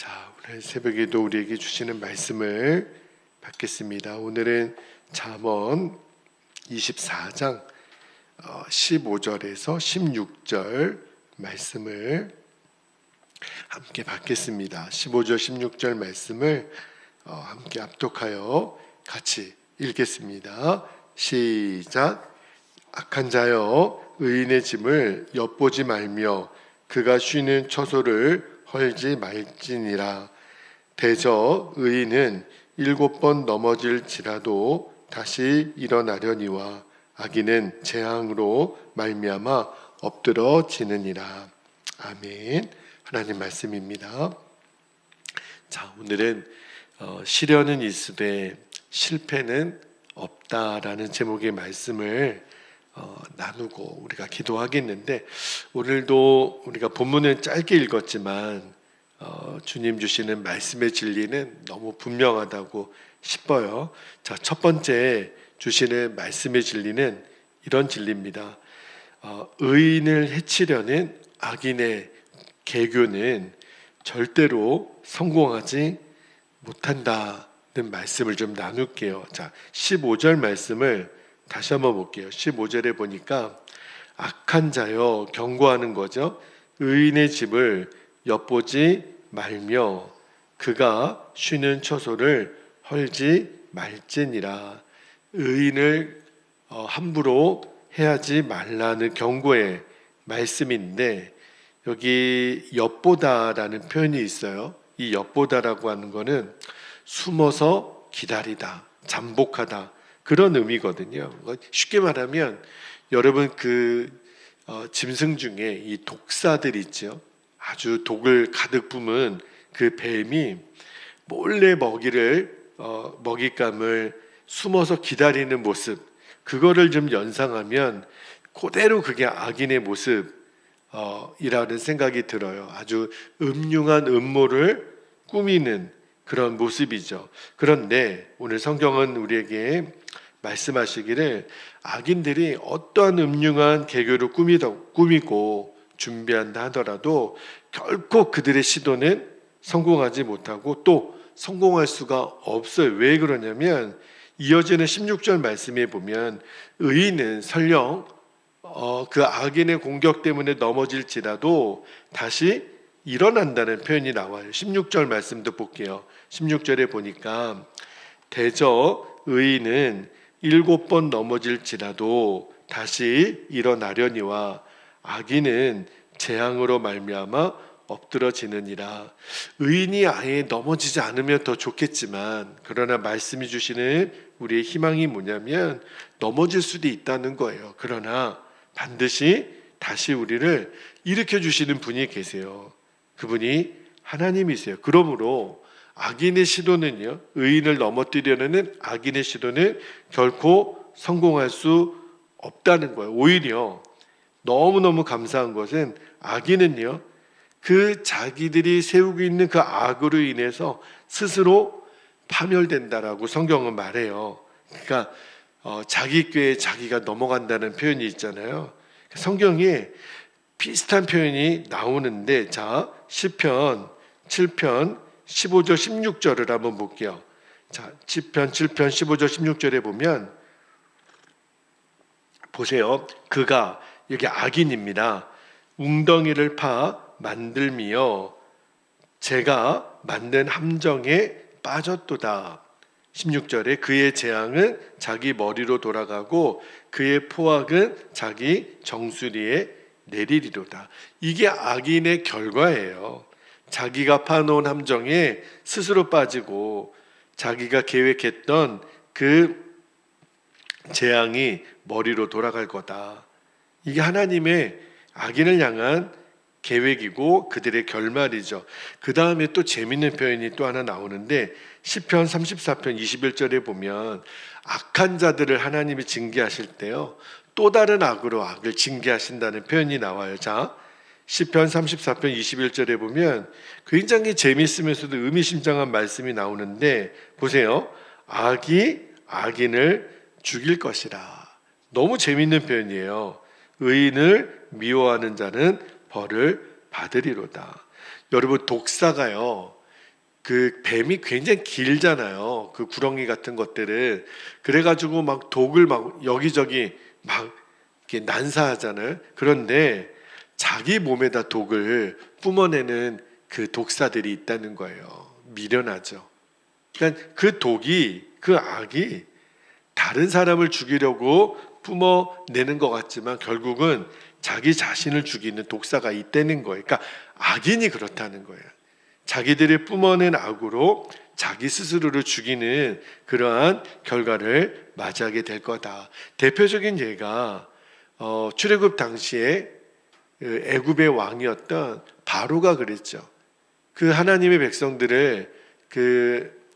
자, 오늘 새벽에도 우리에게 주시는 말씀을 받겠습니다. 오늘은 잠언 24장 15절에서 16절 말씀을 함께 받겠습니다. 15절 16절 말씀을 함께 합독하여 같이 읽겠습니다. 시작. 악한 자여, 의인의 짐을 엿보지 말며 그가 쉬는 처소를 헐지 말지니라. 대저 의인은 7번 넘어질지라도 다시 일어나려니와 악인은 재앙으로 말미암아 엎드러지느니라. 아멘. 하나님 말씀입니다. 자, 오늘은 시련은 있으되 실패는 없다라는 제목의 말씀을 나누고 우리가 기도하겠는데, 오늘도 우리가 본문은 짧게 읽었지만 주님 주시는 말씀의 진리는 너무 분명하다고 싶어요. 자, 첫 번째 주시는 말씀의 진리는 이런 진리입니다. 의인을 해치려는 악인의 계교는 절대로 성공하지 못한다는 말씀을 좀 나눌게요. 자, 15절 말씀을 다시 한번 볼게요. 15절에 보니까 악한 자여, 경고하는 거죠. 의인의 집을 엿보지 말며 그가 쉬는 처소를 헐지 말지니라. 의인을 함부로 해하지 말라는 경고의 말씀인데, 여기 엿보다라는 표현이 있어요. 이 엿보다라고 하는 거는 숨어서 기다리다, 잠복하다, 그런 의미거든요. 쉽게 말하면 여러분 짐승 중에 이 독사들 있죠. 아주 독을 가득 뿜은 그 뱀이 몰래 먹잇감을 숨어서 기다리는 모습, 그거를 좀 연상하면 그대로 그게 악인의 모습이라는 생각이 들어요. 아주 음흉한 음모를 꾸미는 그런 모습이죠. 그런데 오늘 성경은 우리에게 말씀하시기를 악인들이 어떠한 음흉한 계교를 꾸미고 준비한다 하더라도 결코 그들의 시도는 성공하지 못하고 또 성공할 수가 없어요. 왜 그러냐면 이어지는 16절 말씀에 보면 의인은 설령 그 악인의 공격 때문에 넘어질지라도 다시 일어난다는 표현이 나와요. 16절 말씀도 볼게요. 16절에 보니까 대저 의인은 7번 넘어질지라도 다시 일어나려니와 악인은 재앙으로 말미암아 엎드러지느니라. 의인이 아예 넘어지지 않으면 더 좋겠지만, 그러나 말씀이 주시는 우리의 희망이 뭐냐면 넘어질 수도 있다는 거예요. 그러나 반드시 다시 우리를 일으켜 주시는 분이 계세요. 그분이 하나님이세요. 그러므로 악인의 시도는요, 의인을 넘어뜨리려는 악인의 시도는 결코 성공할 수 없다는 거예요. 오히려 너무너무 감사한 것은 악인은요, 그 자기들이 세우고 있는 그 악으로 인해서 스스로 파멸된다라고 성경은 말해요. 그러니까 자기 꾀에 자기가 넘어간다는 표현이 있잖아요. 성경에 비슷한 표현이 나오는데, 자, 시편 7편 15절 16절을 한번 볼게요. 자, 시편 7편 15절 16절에 보면 보세요. 그가, 여기 악인입니다. 웅덩이를 파 만들며 제가 만든 함정에 빠졌도다. 16절에 그의 재앙은 자기 머리로 돌아가고 그의 포악은 자기 정수리에 내리리로다. 이게 악인의 결과예요. 자기가 파놓은 함정에 스스로 빠지고 자기가 계획했던 그 재앙이 머리로 돌아갈 거다. 이게 하나님의 악인을 향한 계획이고 그들의 결말이죠. 그 다음에 또 재밌는 표현이 또 하나 나오는데, 시편 34편 21절에 보면 악한 자들을 하나님이 징계하실 때요, 또 다른 악으로 악을 징계하신다는 표현이 나와요. 자, 시편 34편 21절에 보면 굉장히 재미있으면서도 의미심장한 말씀이 나오는데, 보세요. 악이 악인을 죽일 것이라. 너무 재미있는 표현이에요. 의인을 미워하는 자는 벌을 받으리로다. 여러분, 독사가요, 그 뱀이 굉장히 길잖아요. 그 구렁이 같은 것들은. 그래가지고 막 독을 막 여기저기 막 이렇게 난사하잖아요. 그런데 자기 몸에다 독을 뿜어내는 그 독사들이 있다는 거예요. 미련하죠. 그러니까 그 독이, 그 악이 다른 사람을 죽이려고 뿜어내는 것 같지만 결국은 자기 자신을 죽이는 독사가 있다는 거예요. 그러니까 악인이 그렇다는 거예요. 자기들이 뿜어낸 악으로 자기 스스로를 죽이는 그러한 결과를 맞이하게 될 거다. 대표적인 예가 출애굽 당시에 애굽의 왕이었던 바로가 그랬죠. 그 하나님의 백성들을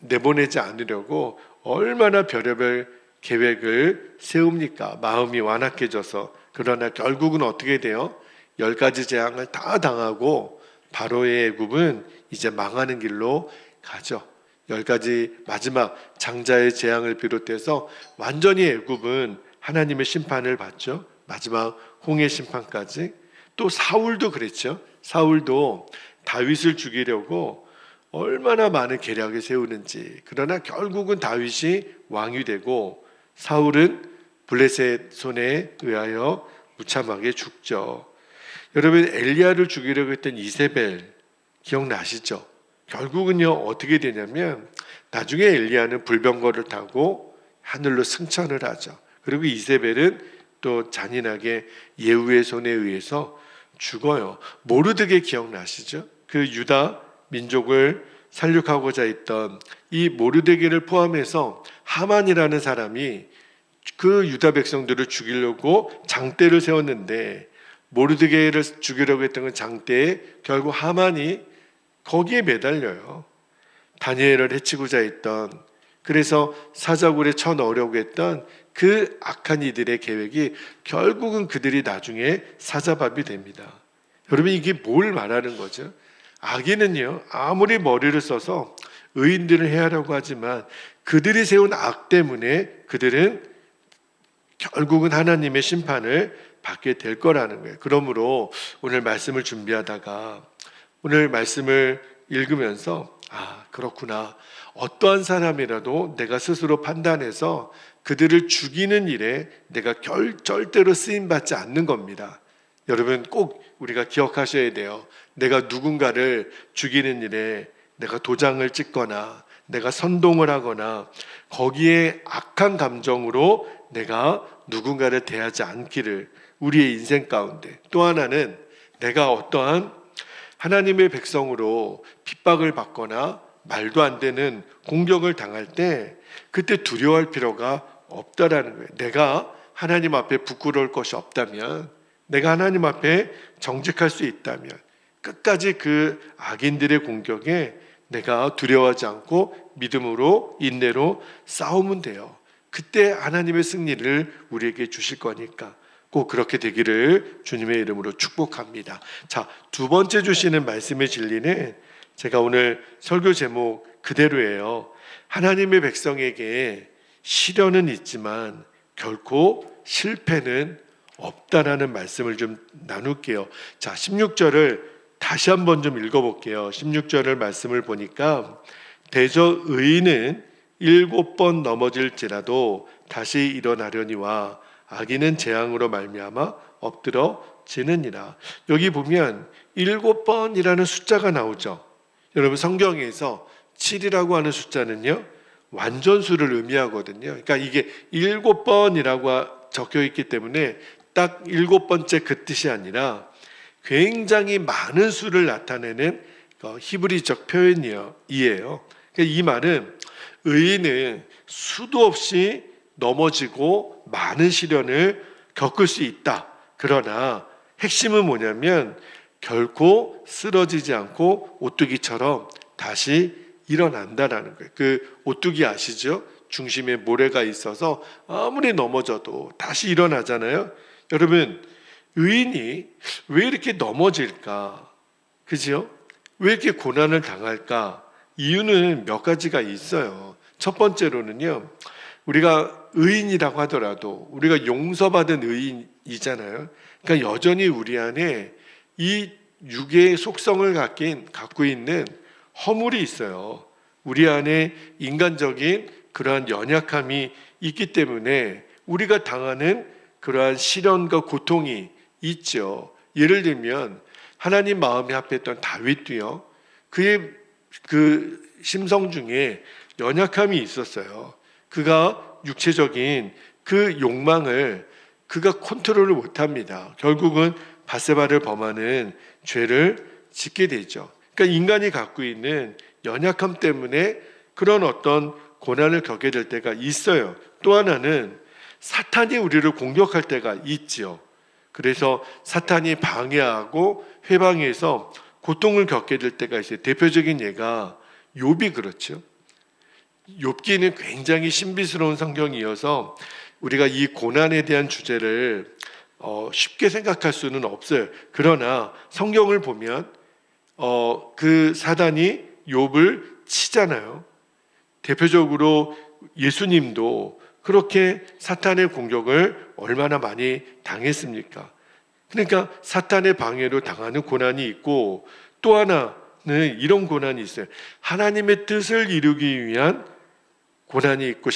내보내지 않으려고 얼마나 별의별 계획을 세웁니까? 마음이 완악해져서. 그러나 결국은 어떻게 돼요? 10가지 재앙을 다 당하고 바로의 애굽은 이제 망하는 길로 가죠. 10가지 마지막 장자의 재앙을 비롯해서 완전히 애굽은 하나님의 심판을 받죠. 마지막 홍해 심판까지. 또 사울도 그랬죠. 사울도 다윗을 죽이려고 얼마나 많은 계략을 세우는지. 그러나 결국은 다윗이 왕이 되고 사울은 블레셋 손에 의하여 무참하게 죽죠. 여러분, 엘리야를 죽이려고 했던 이세벨 기억나시죠? 결국은요 어떻게 되냐면 나중에 엘리야는 불병거를 타고 하늘로 승천을 하죠. 그리고 이세벨은 또 잔인하게 예후의 손에 의해서 죽어요. 모르드게 기억나시죠? 그 유다 민족을 살육하고자 했던 이 모르드게를 포함해서 하만이라는 사람이 그 유다 백성들을 죽이려고 장대를 세웠는데 모르드게를 죽이려고 했던 건 장대에 결국 하만이 거기에 매달려요. 다니엘을 해치고자 했던, 그래서 사자굴에 쳐 넣으려고 했던 그 악한 이들의 계획이 결국은 그들이 나중에 사자밥이 됩니다. 여러분, 이게 뭘 말하는 거죠? 악인은요 아무리 머리를 써서 의인들을 해하려고 하지만 그들이 세운 악 때문에 그들은 결국은 하나님의 심판을 받게 될 거라는 거예요. 그러므로 오늘 말씀을 준비하다가 오늘 말씀을 읽으면서 그렇구나, 어떠한 사람이라도 내가 스스로 판단해서 그들을 죽이는 일에 내가 절대로 쓰임받지 않는 겁니다. 여러분, 꼭 우리가 기억하셔야 돼요. 내가 누군가를 죽이는 일에 내가 도장을 찍거나 내가 선동을 하거나 거기에 악한 감정으로 내가 누군가를 대하지 않기를, 우리의 인생 가운데. 또 하나는 내가 어떠한 하나님의 백성으로 핍박을 받거나 말도 안 되는 공격을 당할 때 그때 두려워할 필요가 없다라는 거예요. 내가 하나님 앞에 부끄러울 것이 없다면, 내가 하나님 앞에 정직할 수 있다면 끝까지 그 악인들의 공격에 내가 두려워하지 않고 믿음으로 인내로 싸우면 돼요. 그때 하나님의 승리를 우리에게 주실 거니까 꼭 그렇게 되기를 주님의 이름으로 축복합니다. 자, 두 번째 주시는 말씀의 진리는 제가 오늘 설교 제목 그대로예요. 하나님의 백성에게 시련은 있지만 결코 실패는 없다라는 말씀을 좀 나눌게요. 자, 16절을 다시 한번 좀 읽어볼게요. 16절을 말씀을 보니까 대저 의인은 7번 넘어질지라도 다시 일어나려니와 악인은 재앙으로 말미암아 엎드러지느니라. 여기 보면 7번이라는 숫자가 나오죠. 여러분, 성경에서 7이라고 하는 숫자는요 완전수를 의미하거든요. 그러니까 이게 7번이라고 적혀 있기 때문에 딱 7번째 그 뜻이 아니라 굉장히 많은 수를 나타내는 히브리적 표현이에요. 그러니까 이 말은 의인은 수도 없이 넘어지고 많은 시련을 겪을 수 있다. 그러나 핵심은 뭐냐면 결코 쓰러지지 않고 오뚜기처럼 다시 일어난다라는 거예요. 그 오뚜기 아시죠? 중심에 모래가 있어서 아무리 넘어져도 다시 일어나잖아요. 여러분, 의인이 왜 이렇게 넘어질까? 그죠? 왜 이렇게 고난을 당할까? 이유는 몇 가지가 있어요. 첫 번째로는요, 우리가 의인이라고 하더라도 우리가 용서받은 의인이잖아요. 그러니까 여전히 우리 안에 이 육의 속성을 갖고 있는 허물이 있어요. 우리 안에 인간적인 그러한 연약함이 있기 때문에 우리가 당하는 그러한 시련과 고통이 있죠. 예를 들면 하나님 마음에 합했던 다윗도요. 그의 그 심성 중에 연약함이 있었어요. 그가 육체적인 그 욕망을 그가 컨트롤을 못합니다. 결국은 밧세바를 범하는 죄를 짓게 되죠. 그러니까 인간이 갖고 있는 연약함 때문에 그런 어떤 고난을 겪게 될 때가 있어요. 또 하나는 사탄이 우리를 공격할 때가 있지요. 그래서 사탄이 방해하고 회방해서 고통을 겪게 될 때가 있어요. 대표적인 예가 욥이 그렇죠. 욥기는 굉장히 신비스러운 성경이어서 우리가 이 고난에 대한 주제를 쉽게 생각할 수는 없어요. 그러나 성경을 보면 그 사단이 욥을 치잖아요. 대표적으로 예수님도 그렇게 사탄의 공격을 얼마나 많이 당했습니까? 그러니까 사탄의 방해로 당하는 고난이 있고, 또 하나는 이런 고난이 있어요. 하나님의 뜻을 이루기 위한 고난이 있고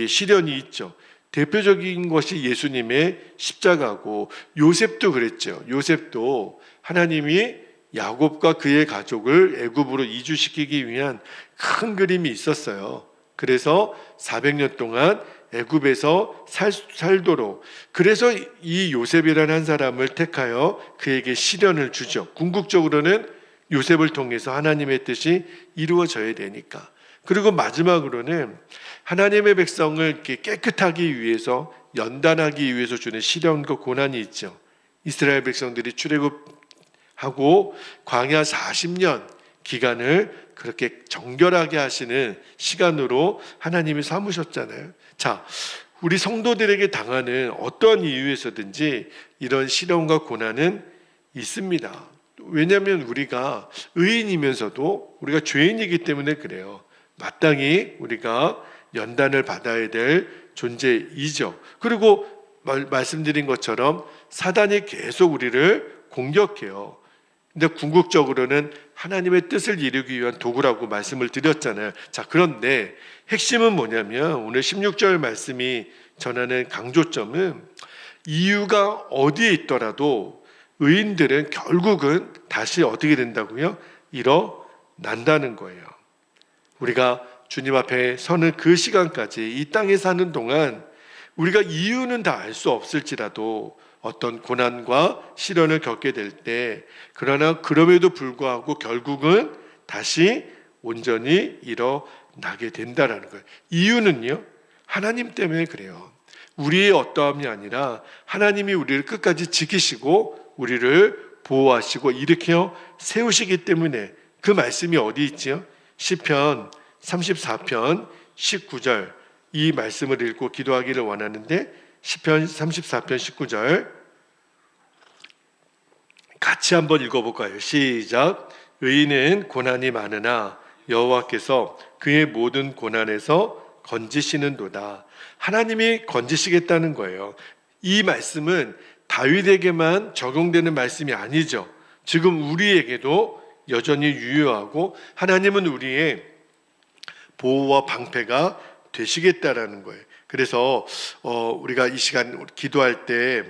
시련이 있죠. 대표적인 것이 예수님의 십자가고, 요셉도 그랬죠. 요셉도 하나님이 야곱과 그의 가족을 애굽으로 이주시키기 위한 큰 그림이 있었어요. 그래서 400년 동안 애굽에서 살도록, 그래서 이 요셉이라는 한 사람을 택하여 그에게 시련을 주죠. 궁극적으로는 요셉을 통해서 하나님의 뜻이 이루어져야 되니까. 그리고 마지막으로는 하나님의 백성을 이렇게 깨끗하기 위해서, 연단하기 위해서 주는 시련과 고난이 있죠. 이스라엘 백성들이 출애굽하고 광야 40년 기간을 그렇게 정결하게 하시는 시간으로 하나님이 삼으셨잖아요. 자, 우리 성도들에게 당하는 어떤 이유에서든지 이런 시련과 고난은 있습니다. 왜냐하면 우리가 의인이면서도 우리가 죄인이기 때문에 그래요. 마땅히 우리가 연단을 받아야 될 존재이죠. 그리고 말씀드린 것처럼 사단이 계속 우리를 공격해요. 근데 궁극적으로는 하나님의 뜻을 이루기 위한 도구라고 말씀을 드렸잖아요. 자, 그런데 핵심은 뭐냐면 오늘 16절 말씀이 전하는 강조점은, 이유가 어디에 있더라도 의인들은 결국은 다시 어떻게 된다고요? 일어난다는 거예요. 우리가 주님 앞에 서는 그 시간까지 이 땅에 사는 동안 우리가 이유는 다 알 수 없을지라도 어떤 고난과 시련을 겪게 될 때, 그러나 그럼에도 불구하고 결국은 다시 온전히 일어나게 된다라는 거예요. 이유는요, 하나님 때문에 그래요. 우리의 어떠함이 아니라 하나님이 우리를 끝까지 지키시고 우리를 보호하시고 일으켜 세우시기 때문에. 그 말씀이 어디 있지요? 시편 34편 19절, 이 말씀을 읽고 기도하기를 원하는데, 시편 34편 19절 같이 한번 읽어볼까요? 시작. 의인은 고난이 많으나 여호와께서 그의 모든 고난에서 건지시는도다. 하나님이 건지시겠다는 거예요. 이 말씀은 다윗에게만 적용되는 말씀이 아니죠. 지금 우리에게도 여전히 유효하고, 하나님은 우리의 보호와 방패가 되시겠다라는 거예요. 그래서 우리가 이 시간 기도할 때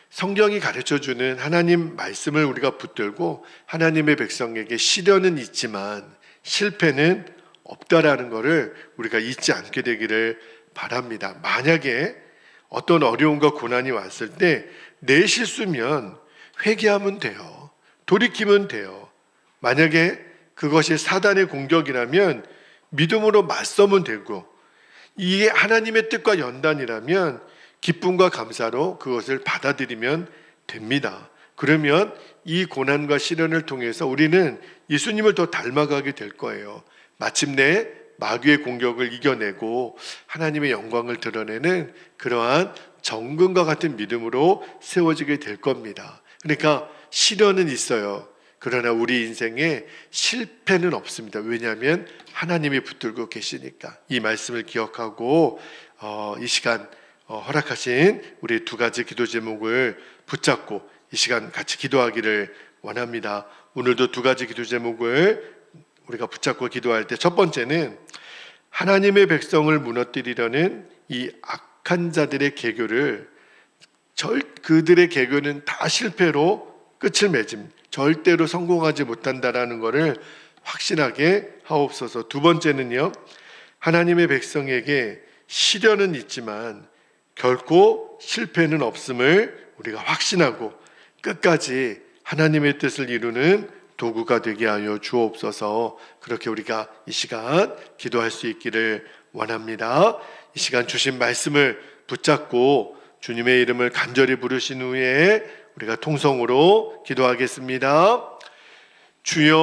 성경이 가르쳐주는 하나님 말씀을 우리가 붙들고, 하나님의 백성에게 시련은 있지만 실패는 없다라는 것을 우리가 잊지 않게 되기를 바랍니다. 만약에 어떤 어려움과 고난이 왔을 때 내 실수면 회개하면 돼요. 돌이키면 돼요. 만약에 그것이 사단의 공격이라면 믿음으로 맞서면 되고, 이게 하나님의 뜻과 연단이라면 기쁨과 감사로 그것을 받아들이면 됩니다. 그러면 이 고난과 시련을 통해서 우리는 예수님을 더 닮아가게 될 거예요. 마침내 마귀의 공격을 이겨내고 하나님의 영광을 드러내는 그러한 정금과 같은 믿음으로 세워지게 될 겁니다. 그러니까 시련은 있어요. 그러나 우리 인생에 실패는 없습니다. 왜냐하면 하나님이 붙들고 계시니까. 이 말씀을 기억하고 이 시간 허락하신 우리 두 가지 기도 제목을 붙잡고 이 시간 같이 기도하기를 원합니다. 오늘도 두 가지 기도 제목을 우리가 붙잡고 기도할 때 첫 번째는 하나님의 백성을 무너뜨리려는 이 악한 자들의 계교를 그들의 계교는 다 실패로 끝을 맺음 절대로 성공하지 못한다라는 것을 확신하게 하옵소서. 두 번째는요, 하나님의 백성에게 시련은 있지만 결코 실패는 없음을 우리가 확신하고 끝까지 하나님의 뜻을 이루는 도구가 되게 하여 주옵소서. 그렇게 우리가 이 시간 기도할 수 있기를 원합니다. 이 시간 주신 말씀을 붙잡고 주님의 이름을 간절히 부르신 후에 우리가 통성으로 기도하겠습니다. 주여